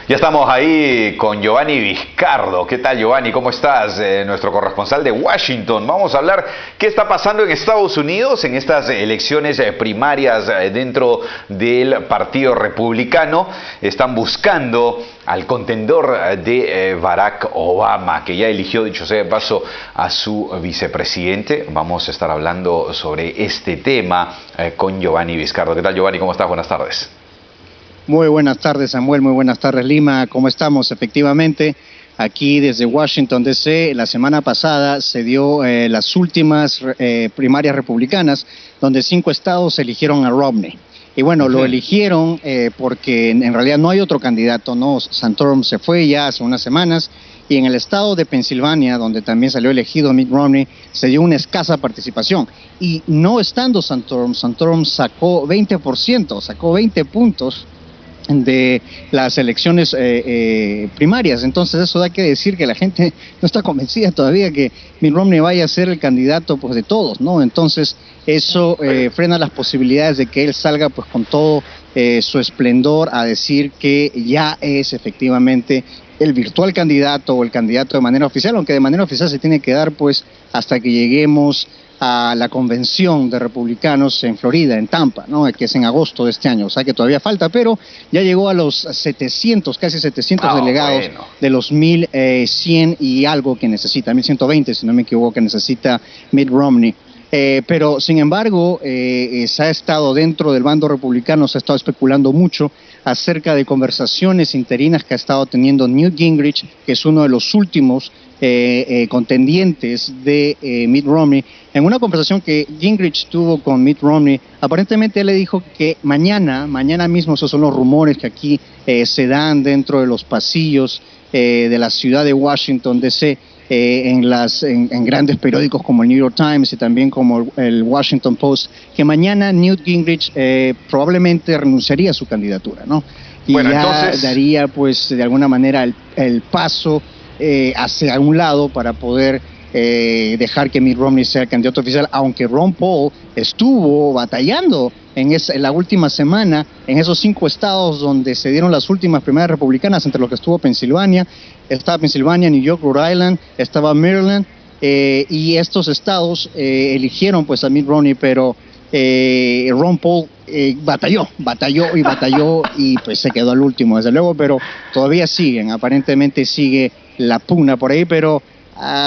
Ya estamos ahí con Giovanni Vizcardo. ¿Qué tal, Giovanni? ¿Cómo estás? Nuestro corresponsal de Washington. Vamos a hablar qué está pasando en Estados Unidos en estas elecciones primarias dentro del Partido Republicano. Están buscando al contendor de Barack Obama, que ya eligió, dicho sea de paso, a su vicepresidente. Vamos a estar hablando sobre este tema con Giovanni Vizcardo. ¿Qué tal, Giovanni? ¿Cómo estás? Buenas tardes. Muy buenas tardes, Samuel. Muy buenas tardes, Lima. ¿Cómo estamos? Efectivamente, aquí desde Washington, D.C., la semana pasada se dio las últimas primarias republicanas, donde 5 estados eligieron a Romney. Y bueno, lo eligieron porque en realidad no hay otro candidato, ¿no? Santorum se fue ya hace unas semanas, y en el estado de Pensilvania, donde también salió elegido Mitt Romney, se dio una escasa participación. Y no estando Santorum sacó 20%, sacó 20 puntos de las elecciones primarias. Entonces eso da que decir que la gente no está convencida todavía que Mitt Romney vaya a ser el candidato pues de todos, ¿no? Entonces eso frena las posibilidades de que él salga pues con todo su esplendor a decir que ya es efectivamente el virtual candidato o el candidato de manera oficial, aunque de manera oficial se tiene que dar pues hasta que lleguemos a la convención de republicanos en Florida, en Tampa, ¿no? Que es en agosto de este año, o sea que todavía falta, pero ya llegó a los 700, casi 700 delegados de los 1,100 y algo que necesita, 1,120 si no me equivoco, que necesita Mitt Romney. Pero sin embargo, se ha estado dentro del bando republicano, se ha estado especulando mucho acerca de conversaciones interinas que ha estado teniendo Newt Gingrich, que es uno de los últimos contendientes de Mitt Romney. En una conversación que Gingrich tuvo con Mitt Romney, aparentemente él le dijo que mañana mismo, esos son los rumores que aquí se dan dentro de los pasillos de la ciudad de Washington, D.C., en grandes periódicos como el New York Times y también como el Washington Post, que mañana Newt Gingrich probablemente renunciaría a su candidatura, ¿no? Y bueno, ya entonces daría pues de alguna manera el paso hacia un lado para poder dejar que Mitt Romney sea el candidato oficial, aunque Ron Paul estuvo batallando en la última semana en esos 5 estados donde se dieron las últimas primarias republicanas, entre los que estuvo Pensilvania, estaba Pensilvania, New York, Rhode Island, estaba Maryland, y estos estados eligieron pues a Mitt Romney, pero Ron Paul batalló y pues se quedó al último, desde luego, pero todavía siguen, aparentemente sigue la pugna por ahí, pero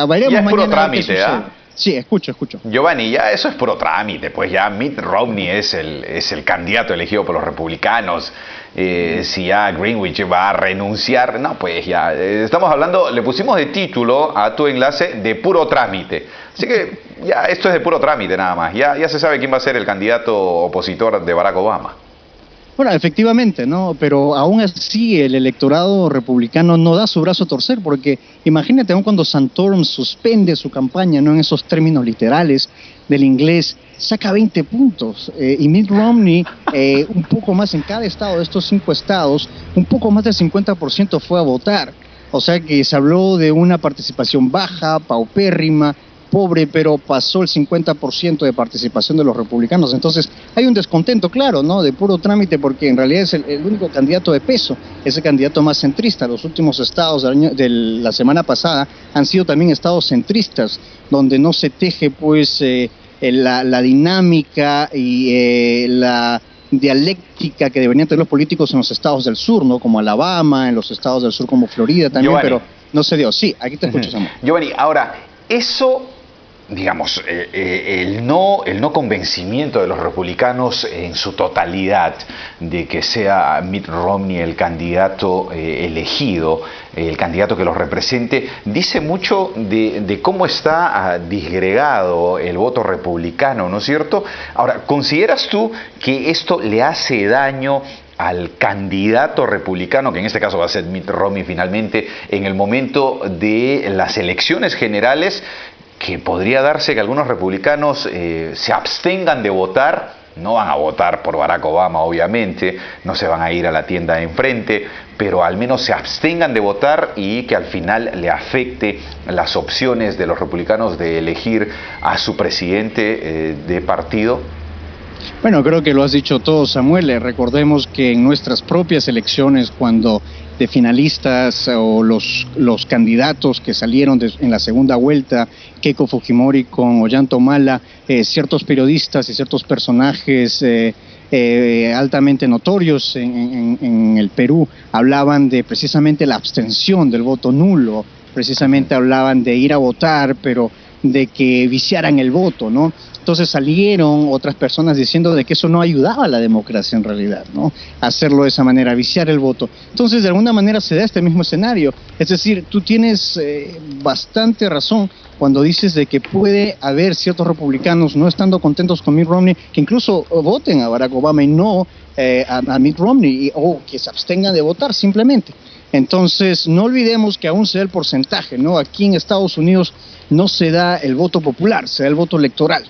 veremos ya es puro mañana trámite, ¿ah? Sí, escucho. Giovanni, ya eso es puro trámite, pues ya Mitt Romney es el candidato elegido por los republicanos. Si ya Greenwich va a renunciar, no, pues ya estamos hablando, le pusimos de título a tu enlace de puro trámite. Así que ya esto es de puro trámite nada más. Ya se sabe quién va a ser el candidato opositor de Barack Obama. Bueno, efectivamente, ¿no? Pero aún así el electorado republicano no da su brazo a torcer, porque imagínate, aún cuando Santorum suspende su campaña, ¿no? En esos términos literales del inglés, saca 20 puntos. Y Mitt Romney, un poco más en cada estado de estos 5 estados, un poco más del 50% fue a votar. O sea que se habló de una participación baja, paupérrima, pobre, pero pasó el 50% de participación de los republicanos. Entonces hay un descontento, claro, ¿no? De puro trámite, porque en realidad es el único candidato de peso, es el candidato más centrista. Los últimos estados de la semana pasada han sido también estados centristas, donde no se teje pues la dinámica y la dialéctica que deberían tener los políticos en los estados del sur, ¿no? Como Alabama, en los estados del sur como Florida también, Giovanni, pero no se dio. Sí, aquí te escucho, Samuel. Giovanni, ahora, eso, digamos, el no convencimiento de los republicanos en su totalidad de que sea Mitt Romney el candidato elegido, el candidato que los represente, dice mucho de cómo está disgregado el voto republicano, ¿no es cierto? Ahora, ¿consideras tú que esto le hace daño al candidato republicano, que en este caso va a ser Mitt Romney finalmente, en el momento de las elecciones generales, que podría darse que algunos republicanos se abstengan de votar? No van a votar por Barack Obama, obviamente, no se van a ir a la tienda de enfrente, pero al menos se abstengan de votar y que al final le afecte las opciones de los republicanos de elegir a su presidente de partido. Bueno, creo que lo has dicho todo, Samuel. Recordemos que en nuestras propias elecciones, cuando de finalistas o los candidatos que salieron en la segunda vuelta, Keiko Fujimori con Ollanta Humala, ciertos periodistas y ciertos personajes altamente notorios en el Perú hablaban de precisamente la abstención, del voto nulo, precisamente hablaban de ir a votar, pero de que viciaran el voto, ¿no? Entonces salieron otras personas diciendo de que eso no ayudaba a la democracia en realidad, ¿no? Hacerlo de esa manera, viciar el voto. Entonces, de alguna manera se da este mismo escenario. Es decir, tú tienes bastante razón cuando dices de que puede haber ciertos republicanos no estando contentos con Mitt Romney, que incluso voten a Barack Obama y no a Mitt Romney, o que se abstengan de votar simplemente. Entonces, no olvidemos que aún se da el porcentaje, ¿no? Aquí en Estados Unidos no se da el voto popular, se da el voto electoral.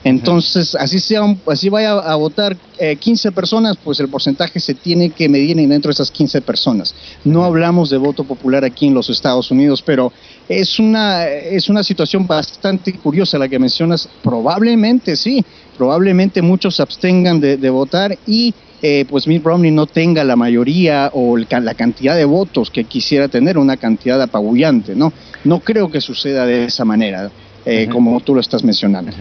Entonces, así vaya a votar 15 personas, pues el porcentaje se tiene que medir dentro de esas 15 personas. No hablamos de voto popular aquí en los Estados Unidos, pero es una situación bastante curiosa la que mencionas. Probablemente sí, probablemente muchos se abstengan de votar y pues Mitt Romney no tenga la mayoría o la cantidad de votos que quisiera tener, una cantidad apabullante, ¿no? No creo que suceda de esa manera. Como tú lo estás mencionando.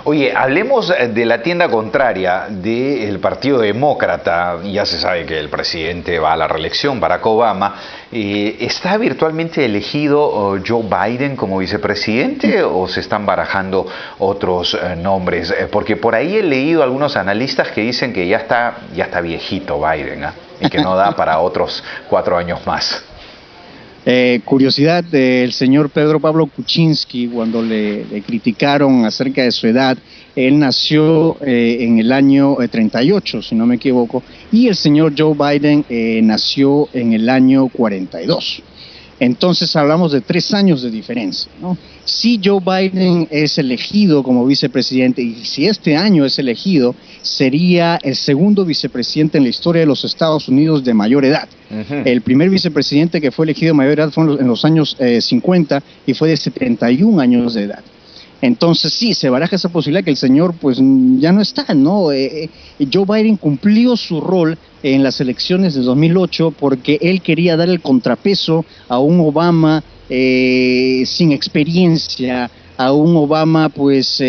Oye, hablemos de la tienda contraria del Partido Demócrata. Ya se sabe que el presidente va a la reelección, Barack Obama. ¿Está virtualmente elegido Joe Biden como vicepresidente o se están barajando otros nombres? Porque por ahí he leído algunos analistas que dicen que ya está viejito Biden, y que no da para otros 4 años más. Curiosidad del señor Pedro Pablo Kuczynski, cuando le criticaron acerca de su edad, él nació en el año 38, si no me equivoco, y el señor Joe Biden nació en el año 42. Entonces hablamos de 3 años de diferencia, ¿no? Si Joe Biden es elegido como vicepresidente, y si este año es elegido, sería el segundo vicepresidente en la historia de los Estados Unidos de mayor edad. El primer vicepresidente que fue elegido de mayor edad fue en los años 50 y fue de 71 años de edad. Entonces sí, se baraja esa posibilidad que el señor pues ya no está, ¿no? Joe Biden cumplió su rol en las elecciones de 2008 porque él quería dar el contrapeso a un Obama sin experiencia, a un Obama pues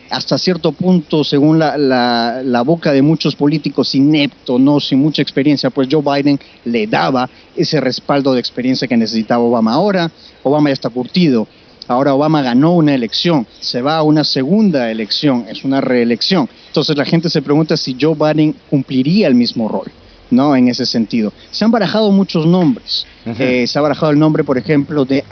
hasta cierto punto, según la boca de muchos políticos, inepto, no, sin mucha experiencia. Pues Joe Biden le daba ese respaldo de experiencia que necesitaba Obama. Ahora Obama ya está curtido. Ahora Obama ganó una elección, se va a una segunda elección, es una reelección. Entonces la gente se pregunta si Joe Biden cumpliría el mismo rol, ¿no? En ese sentido. Se han barajado muchos nombres. Se ha barajado el nombre, por ejemplo, de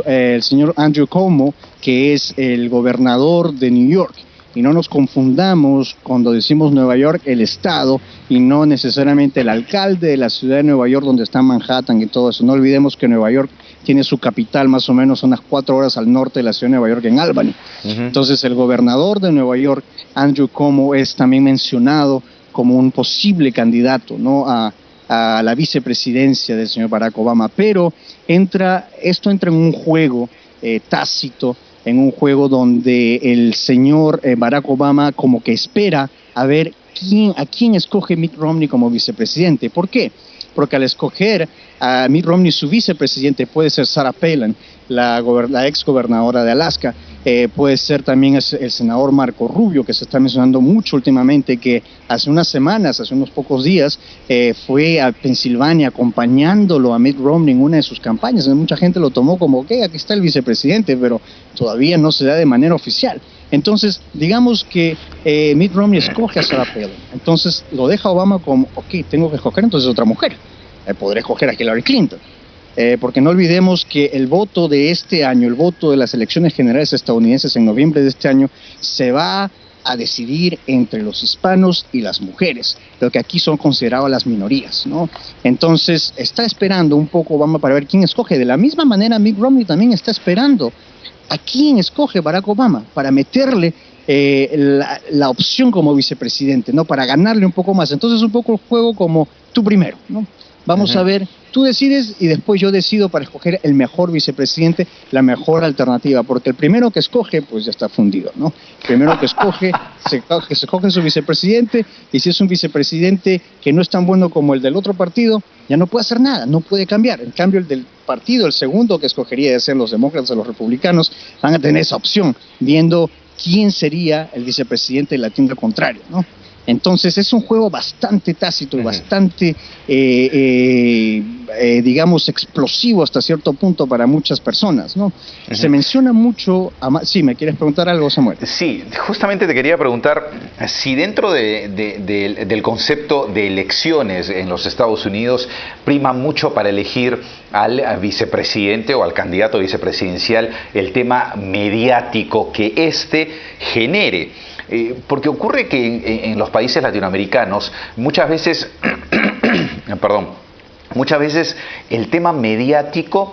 el señor Andrew Cuomo, que es el gobernador de New York. Y no nos confundamos cuando decimos Nueva York, el estado, y no necesariamente el alcalde de la ciudad de Nueva York, donde está Manhattan y todo eso. No olvidemos que Nueva York tiene su capital más o menos unas 4 horas al norte de la ciudad de Nueva York, en Albany. Entonces el gobernador de Nueva York, Andrew Cuomo, es también mencionado como un posible candidato, ¿no?, a la vicepresidencia del señor Barack Obama. Pero esto entra en un juego tácito, en un juego donde el señor Barack Obama como que espera a ver a quién escoge Mitt Romney como vicepresidente. ¿Por qué? Porque al escoger a Mitt Romney su vicepresidente puede ser Sarah Palin, la ex gobernadora de Alaska, puede ser también el senador Marco Rubio, que se está mencionando mucho últimamente, que hace unas semanas, hace unos pocos días, fue a Pensilvania acompañándolo a Mitt Romney en una de sus campañas. Mucha gente lo tomó como, ok, aquí está el vicepresidente, pero todavía no se da de manera oficial. Entonces, digamos que Mitt Romney escoge a Sarah Palin. Entonces, lo deja Obama como, ok, tengo que escoger entonces otra mujer. Podré escoger a Hillary Clinton. Porque no olvidemos que el voto de este año, el voto de las elecciones generales estadounidenses en noviembre de este año, se va a decidir entre los hispanos y las mujeres, lo que aquí son consideradas las minorías, ¿no? Entonces, está esperando un poco Obama para ver quién escoge. De la misma manera, Mitt Romney también está esperando a quién escoge Barack Obama para meterle la opción como vicepresidente, ¿no?, para ganarle un poco más. Entonces, un poco el juego como tú primero, ¿no? Vamos a ver, tú decides y después yo decido para escoger el mejor vicepresidente, la mejor alternativa, porque el primero que escoge, pues ya está fundido, ¿no? El primero que escoge, se escoge su vicepresidente, y si es un vicepresidente que no es tan bueno como el del otro partido, ya no puede hacer nada, no puede cambiar. En cambio, el del partido, el segundo que escogería de ser los demócratas o los republicanos, van a tener esa opción, viendo quién sería el vicepresidente de la tienda contraria, ¿no? Entonces es un juego bastante tácito y bastante, digamos, explosivo hasta cierto punto para muchas personas, ¿no? Se menciona mucho... Sí, ¿me quieres preguntar algo, Samuel? Sí, justamente te quería preguntar si dentro del concepto de elecciones en los Estados Unidos prima mucho para elegir al vicepresidente o al candidato vicepresidencial el tema mediático que éste genere. Porque ocurre que en los países latinoamericanos muchas veces, muchas veces el tema mediático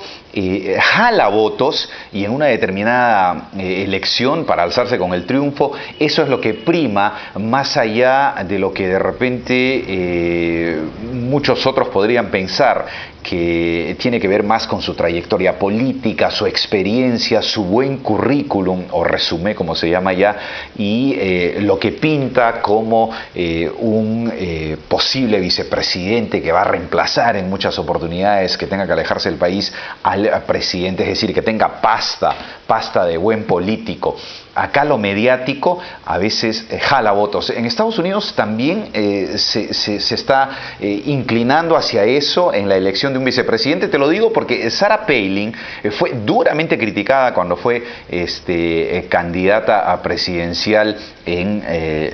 jala votos y en una determinada elección para alzarse con el triunfo, eso es lo que prima más allá de lo que de repente muchos otros podrían pensar que tiene que ver más con su trayectoria política, su experiencia, su buen currículum o resumen como se llama ya, y lo que pinta como un posible vicepresidente que va a reemplazar en muchas oportunidades, que tenga que alejarse del país al presidente, es decir, que tenga pasta de buen político. Acá lo mediático a veces jala votos. En Estados Unidos también se está inclinando hacia eso en la elección de un vicepresidente. Te lo digo porque Sarah Palin fue duramente criticada cuando fue candidata a presidencial en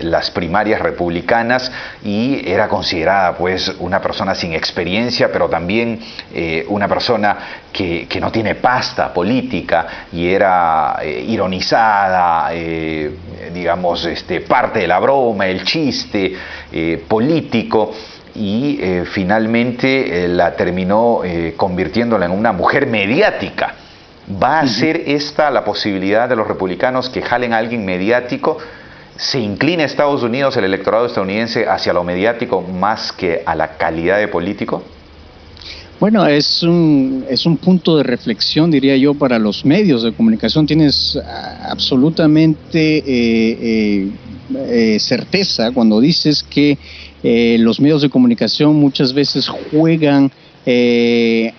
las primarias republicanas y era considerada pues una persona sin experiencia, pero también una persona que no tiene pasta política y era ironizada, digamos, parte de la broma, el chiste político, y finalmente la terminó convirtiéndola en una mujer mediática. ¿Va a ser esta la posibilidad de los republicanos, que jalen a alguien mediático? ¿Se inclina Estados Unidos, el electorado estadounidense, hacia lo mediático más que a la calidad de político? Bueno, es un punto de reflexión, diría yo, para los medios de comunicación. Tienes absolutamente certeza cuando dices que los medios de comunicación muchas veces juegan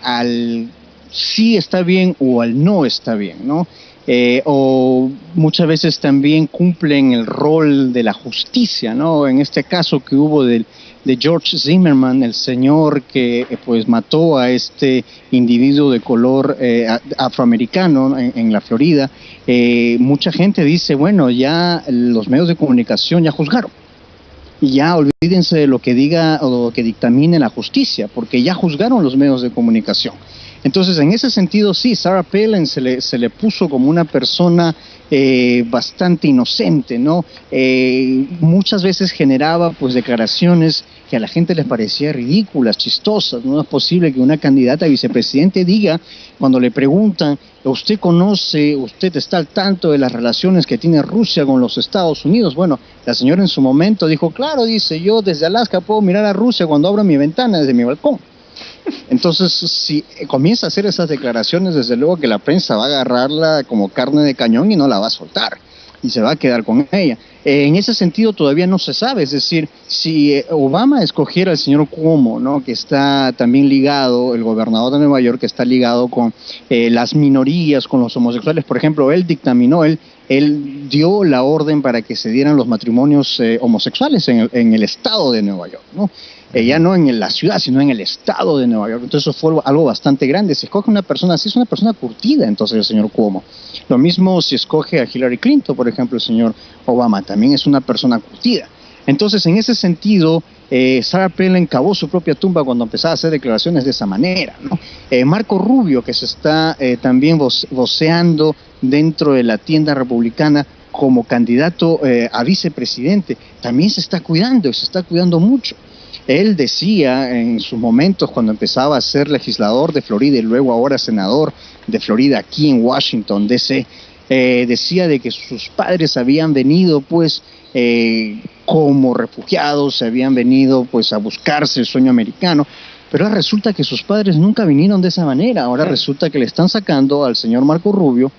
al sí está bien o al no está bien, ¿no? O muchas veces también cumplen el rol de la justicia, ¿no? En este caso que hubo de George Zimmerman, el señor que pues mató a este individuo de color afroamericano en la Florida, mucha gente dice, bueno, ya los medios de comunicación ya juzgaron. Y ya olvídense de lo que diga o lo que dictamine la justicia, porque ya juzgaron los medios de comunicación. Entonces, en ese sentido, sí, Sarah Palin se le puso como una persona bastante inocente, ¿no? Muchas veces generaba pues declaraciones que a la gente les parecía ridículas, chistosas. No es posible que una candidata a vicepresidente diga, cuando le preguntan, ¿usted conoce, usted está al tanto de las relaciones que tiene Rusia con los Estados Unidos? Bueno, la señora en su momento dijo, claro, dice, yo desde Alaska puedo mirar a Rusia cuando abro mi ventana desde mi balcón. Entonces, si comienza a hacer esas declaraciones, desde luego que la prensa va a agarrarla como carne de cañón y no la va a soltar, y se va a quedar con ella. En ese sentido todavía no se sabe, es decir, si Obama escogiera al señor Cuomo, ¿no?, que está también ligado, el gobernador de Nueva York, que está ligado con las minorías, con los homosexuales, por ejemplo, él dictaminó, él dio la orden para que se dieran los matrimonios homosexuales en el estado de Nueva York, ¿no? Ya no en la ciudad, sino en el estado de Nueva York. Entonces eso fue algo bastante grande. Si escoge una persona así, es una persona curtida, entonces el señor Cuomo. Lo mismo si escoge a Hillary Clinton, por ejemplo, el señor Obama, también es una persona curtida. Entonces, en ese sentido, Sarah Palin cavó su propia tumba cuando empezaba a hacer declaraciones de esa manera, ¿no? Marco Rubio, que se está también voceando dentro de la tienda republicana como candidato a vicepresidente, también se está cuidando mucho. Él decía en sus momentos, cuando empezaba a ser legislador de Florida y luego ahora senador de Florida aquí en Washington, D.C., decía de que sus padres habían venido pues como refugiados, se habían venido pues a buscarse el sueño americano, pero ahora resulta que sus padres nunca vinieron de esa manera. Ahora resulta que le están sacando al señor Marco Rubio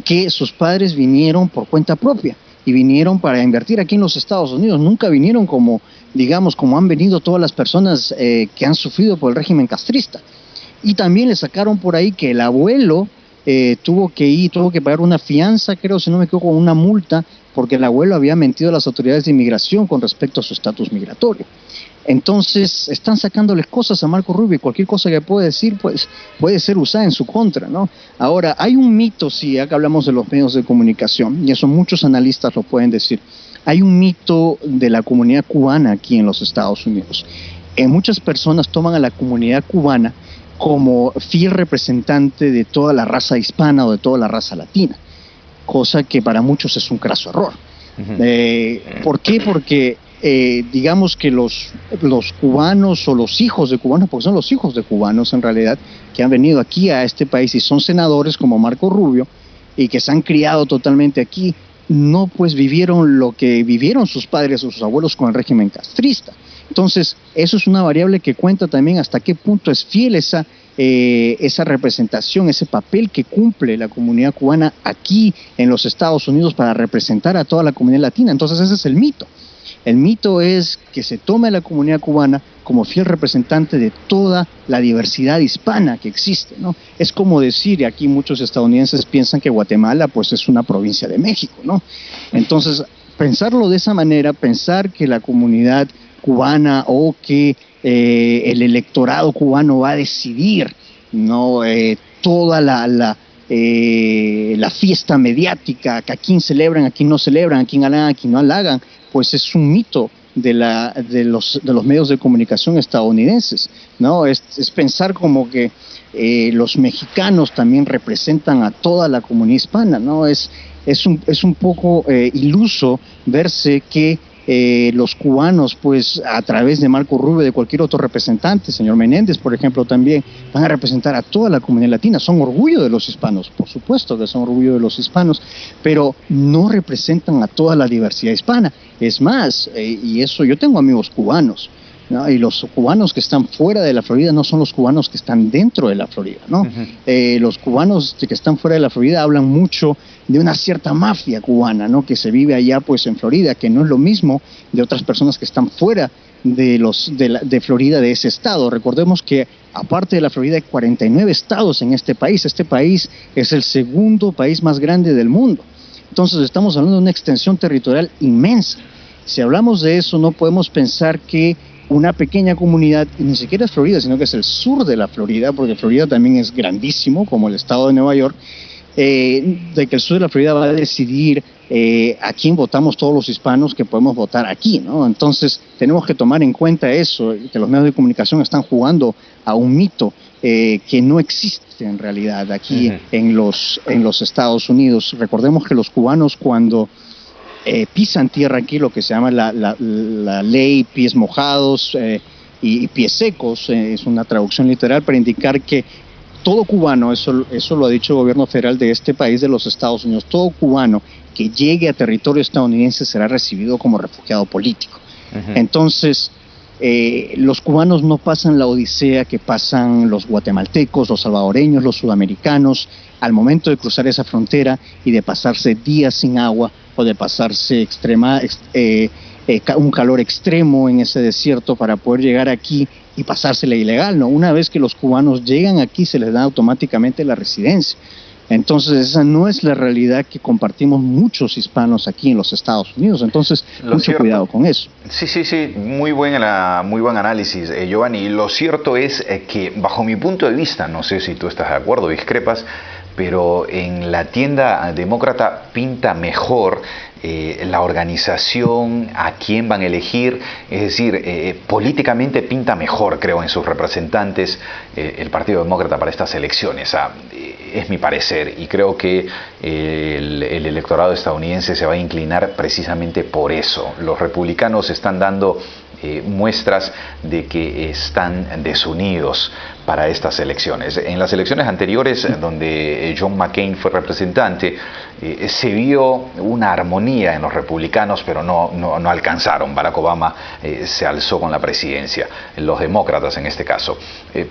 que sus padres vinieron por cuenta propia y vinieron para invertir aquí en los Estados Unidos. Nunca vinieron como, digamos, como han venido todas las personas que han sufrido por el régimen castrista. Y también le sacaron por ahí que el abuelo tuvo que pagar una fianza, creo, si no me equivoco, una multa, porque el abuelo había mentido a las autoridades de inmigración con respecto a su estatus migratorio. Entonces están sacándoles cosas a Marco Rubio y cualquier cosa que pueda decir pues puede ser usada en su contra, ¿no? Ahora, hay un mito, sí, ya que hablamos de los medios de comunicación, y eso muchos analistas lo pueden decir, hay un mito de la comunidad cubana aquí en los Estados Unidos. Muchas personas toman a la comunidad cubana como fiel representante de toda la raza hispana o de toda la raza latina, cosa que para muchos es un craso error. ¿Por qué? Porque digamos que los cubanos o los hijos de cubanos, porque son los hijos de cubanos en realidad, que han venido aquí a este país y son senadores como Marco Rubio y que se han criado totalmente aquí, no pues vivieron lo que vivieron sus padres o sus abuelos con el régimen castrista. Entonces, eso es una variable que cuenta también hasta qué punto es fiel esa representación, ese papel que cumple la comunidad cubana aquí en los Estados Unidos para representar a toda la comunidad latina. Entonces, ese es el mito. El mito es que se tome a la comunidad cubana como fiel representante de toda la diversidad hispana que existe, ¿no? Es como decir, y aquí muchos estadounidenses piensan que Guatemala pues es una provincia de México, ¿no? Entonces, pensarlo de esa manera, pensar que la comunidad cubana o que el electorado cubano va a decidir, ¿no? Toda la fiesta mediática, que a quién celebran, a quién no celebran, a quién halagan, a quién no halagan, pues es un mito de los medios de comunicación estadounidenses, ¿no? Es pensar como que los mexicanos también representan a toda la comunidad hispana, ¿no? Es un poco iluso verse que los cubanos, pues a través de Marco Rubio, de cualquier otro representante, señor Menéndez, por ejemplo, también van a representar a toda la comunidad latina. Son orgullo de los hispanos, por supuesto que son orgullo de los hispanos, pero no representan a toda la diversidad hispana. Es más, y eso, yo tengo amigos cubanos, ¿no? Y los cubanos que están fuera de la Florida no son los cubanos que están dentro de la Florida, ¿no? Los cubanos que están fuera de la Florida hablan mucho de una cierta mafia cubana, ¿no? Que se vive allá pues en Florida, que no es lo mismo de otras personas que están fuera de Florida, de ese estado. Recordemos que aparte de la Florida hay 49 estados en este país. Este país es el segundo país más grande del mundo. Entonces estamos hablando de una extensión territorial inmensa. Si hablamos de eso, no podemos pensar que una pequeña comunidad, y ni siquiera es Florida, sino que es el sur de la Florida, porque Florida también es grandísimo, como el estado de Nueva York, de que el sur de la Florida va a decidir a quién votamos todos los hispanos que podemos votar aquí, ¿no? Entonces tenemos que tomar en cuenta eso, que los medios de comunicación están jugando a un mito que no existe en realidad aquí en los Estados Unidos. Recordemos que los cubanos cuando pisan tierra aquí, lo que se llama la ley pies mojados y pies secos, es una traducción literal para indicar que todo cubano, eso lo ha dicho el gobierno federal de este país, de los Estados Unidos, todo cubano que llegue a territorio estadounidense será recibido como refugiado político. Entonces, los cubanos no pasan la odisea que pasan los guatemaltecos, los salvadoreños, los sudamericanos, al momento de cruzar esa frontera y de pasarse días sin agua o de pasarse un calor extremo en ese desierto para poder llegar aquí y pasársela ilegal, ¿no? Una vez que los cubanos llegan aquí se les da automáticamente la residencia. Entonces esa no es la realidad que compartimos muchos hispanos aquí en los Estados Unidos. Entonces mucho cuidado con eso. Sí, muy buen análisis, Giovanni. Lo cierto es que bajo mi punto de vista, no sé si tú estás de acuerdo o discrepas, pero en la tienda demócrata pinta mejor la organización, a quién van a elegir, es decir, políticamente pinta mejor, creo, en sus representantes el Partido Demócrata para estas elecciones. Es mi parecer, y creo que el electorado estadounidense se va a inclinar precisamente por eso. Los republicanos están dando muestras de que están desunidos para estas elecciones. En las elecciones anteriores, donde John McCain fue representante, se vio una armonía en los republicanos, pero no alcanzaron. Barack Obama se alzó con la presidencia, los demócratas en este caso.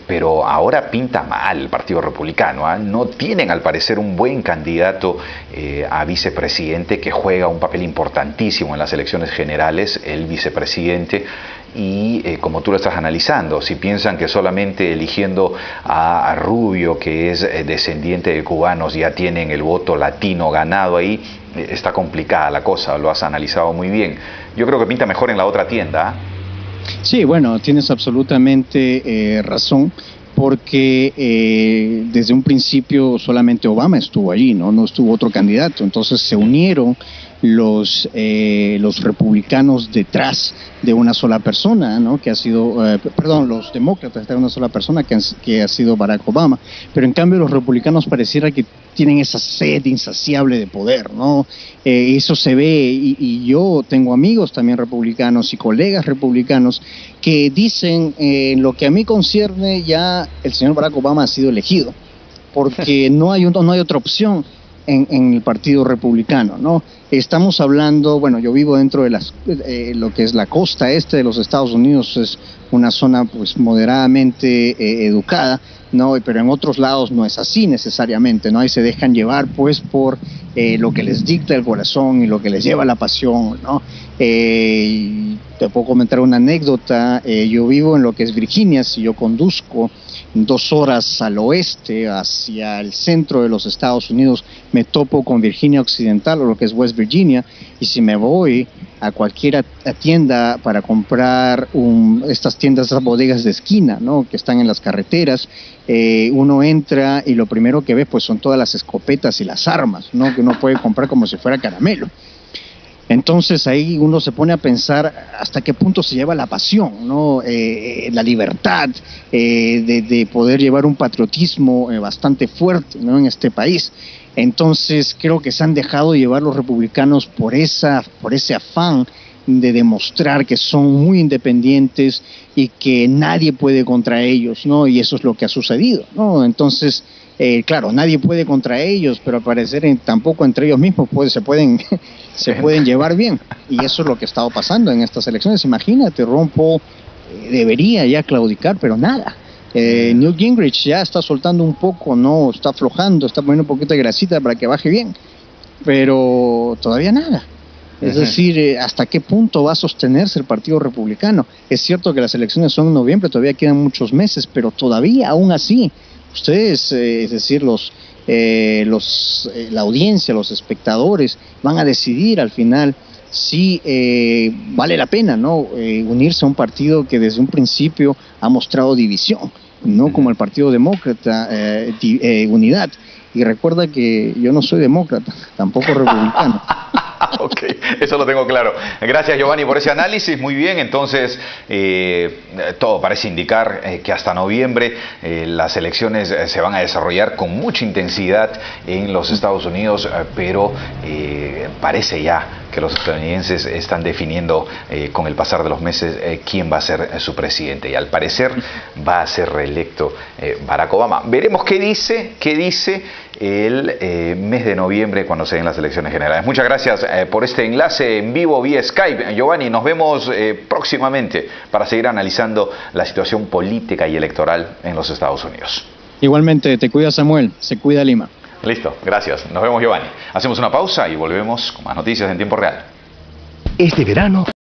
Pero ahora pinta mal el Partido Republicano, ¿eh? No tienen al parecer un buen candidato a vicepresidente que juega un papel importantísimo en las elecciones generales, el vicepresidente. Y como tú lo estás analizando, si piensan que solamente eligiendo a Rubio, que es descendiente de cubanos, ya tienen el voto latino ganado ahí, está complicada la cosa, lo has analizado muy bien. Yo creo que pinta mejor en la otra tienda, ¿eh? Sí, bueno, tienes absolutamente razón, porque desde un principio solamente Obama estuvo allí, no estuvo otro candidato, entonces se unieron los republicanos detrás de una sola persona, ¿no? Que ha sido, los demócratas detrás de una sola persona que ha sido Barack Obama, pero en cambio los republicanos pareciera que tienen esa sed insaciable de poder, ¿no? Eso se ve y yo tengo amigos también republicanos y colegas republicanos que dicen, en lo que a mí concierne, ya el señor Barack Obama ha sido elegido, porque no hay otra opción en el Partido Republicano, ¿no? Estamos hablando, bueno, yo vivo dentro de lo que es la costa este de los Estados Unidos, es una zona pues moderadamente educada, ¿no? Pero en otros lados no es así necesariamente, ¿no? Ahí se dejan llevar pues por lo que les dicta el corazón y lo que les lleva la pasión, ¿no? Te puedo comentar una anécdota. Yo vivo en lo que es Virginia. Si yo conduzco 2 horas al oeste hacia el centro de los Estados Unidos, me topo con Virginia Occidental, o lo que es West Virginia, y si me voy a cualquier tienda para comprar estas tiendas, esas bodegas de esquina, ¿no? Que están en las carreteras, uno entra y lo primero que ve pues son todas las escopetas y las armas, ¿no? Que uno puede comprar como si fuera caramelo. Entonces ahí uno se pone a pensar hasta qué punto se lleva la pasión, ¿no? La libertad de poder llevar un patriotismo bastante fuerte, ¿no? En este país. Entonces creo que se han dejado llevar los republicanos por ese afán de demostrar que son muy independientes y que nadie puede contra ellos, ¿no? Y eso es lo que ha sucedido, ¿no? Entonces, claro, nadie puede contra ellos, pero al parecer tampoco entre ellos mismos se pueden llevar bien. Y eso es lo que ha estado pasando en estas elecciones. Imagínate, Ron Paul debería ya claudicar, pero nada. Newt Gingrich ya está soltando un poco, no está aflojando, está poniendo un poquito de grasita para que baje bien, pero todavía nada. Es decir, ¿hasta qué punto va a sostenerse el Partido Republicano? Es cierto que las elecciones son en noviembre, todavía quedan muchos meses, pero todavía, aún así, ustedes, es decir, la audiencia, los espectadores, van a decidir al final si vale la pena, ¿no? Unirse a un partido que desde un principio ha mostrado división, no como el Partido Demócrata, unidad. Y recuerda que yo no soy demócrata, tampoco republicano. Ok, eso lo tengo claro. Gracias, Giovanni, por ese análisis. Muy bien, entonces todo parece indicar que hasta noviembre las elecciones se van a desarrollar con mucha intensidad en los Estados Unidos, pero parece ya que los estadounidenses están definiendo con el pasar de los meses quién va a ser su presidente, y al parecer va a ser reelecto Barack Obama. Veremos qué dice el mes de noviembre cuando se den las elecciones generales. Muchas gracias por este enlace en vivo vía Skype, Giovanni. Nos vemos próximamente para seguir analizando la situación política y electoral en los Estados Unidos. Igualmente, te cuida Samuel, se cuida Lima. Listo, gracias. Nos vemos, Giovanni. Hacemos una pausa y volvemos con más noticias en tiempo real. Este verano